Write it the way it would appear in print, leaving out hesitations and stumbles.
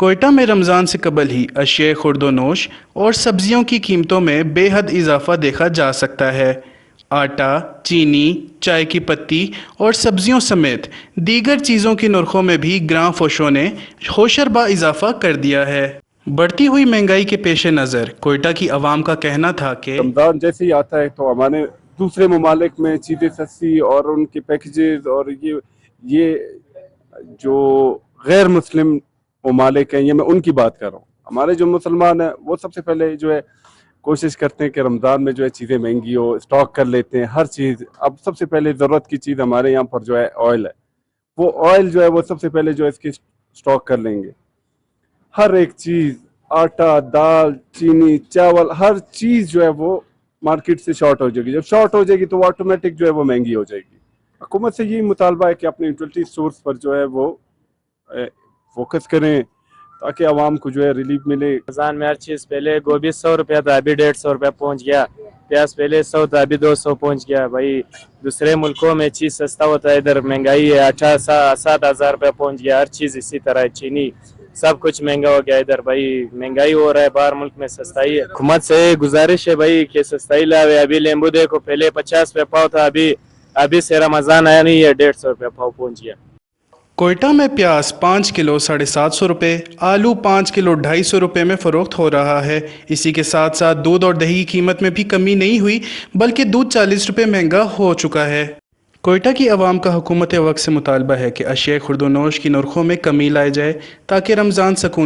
कोयटा में रमज़ान से कबल ही अशिया खुर्दोनोश और सब्जियों की कीमतों में बेहद इजाफा देखा जा सकता है। आटा, चीनी, चाय की पत्ती और सब्जियों समेत दीगर चीज़ों की नरखों में भी ग्रां फोशों ने होशरबा इजाफा कर दिया है। बढ़ती हुई महंगाई के पेश नज़र कोयटा की आवाम का कहना था कि रमज़ान जैसे ही आता है तो हमारे दूसरे ममालिक में चीज़ें सस्ती और उनके पैकेजेस और ये जो गैर मुस्लिम ममालिक हैं, ये मैं उनकी बात कर रहा हूँ। हमारे जो मुसलमान हैं वो सबसे पहले जो है कोशिश करते हैं कि रमज़ान में जो है चीज़ें महंगी हो, स्टॉक कर लेते हैं हर चीज़। अब सबसे पहले ज़रूरत की चीज़ हमारे यहाँ पर जो है ऑयल है, वो ऑयल जो है वो सबसे पहले जो है इसकी स्टॉक कर लेंगे। हर एक चीज़, आटा, दाल, चीनी, चावल, हर चीज़ जो है वो मार्केट से शॉर्ट हो जाएगी। जब शॉर्ट हो जाएगी तो वो ऑटोमेटिक जो है वो महंगी हो जाएगी। हुकूमत से यही मुतालबा है कि अपने यूटिलिटी सोर्स पर जो है वो फोकस करें ताकि आवाम को जो है रिलीफ मिले। रमजान में हर चीज़ पहले गोभी 100 रुपया था, अभी 150 रुपया पहुँच गया। प्याज पहले 100 था, अभी 200 पहुँच गया। भाई दूसरे मुल्कों में चीज़ सस्ता होता है, इधर महंगाई है। 7,000 रुपया पहुँच गया। हर चीज़ इसी तरह है, चीनी सब कुछ महंगा हो गया इधर। भाई महंगाई हो रहा है, बाहर मुल्क में सस्ताई है। हुकूमत से गुजारिश है भाई कि सस्ताई लावे। अभी लेम्बू देखो, पहले 50 रुपया पाव था, अभी से रमज़ान आया नहीं है, 150 रुपया पाव पहुँच गया। कोयटा में प्याज 5 किलो 750 रुपये, आलू 5 किलो 250 रुपये में फ़रोख्त हो रहा है। इसी के साथ साथ दूध और दही की कीमत में भी कमी नहीं हुई, बल्कि दूध 40 रुपये महंगा हो चुका है। कोयटा की आवाम का हुकूमत वक्त से मुतालबा है कि अशिया खुर्दोनोश की नरखों में कमी लाई जाए ताकि रमज़ान सकून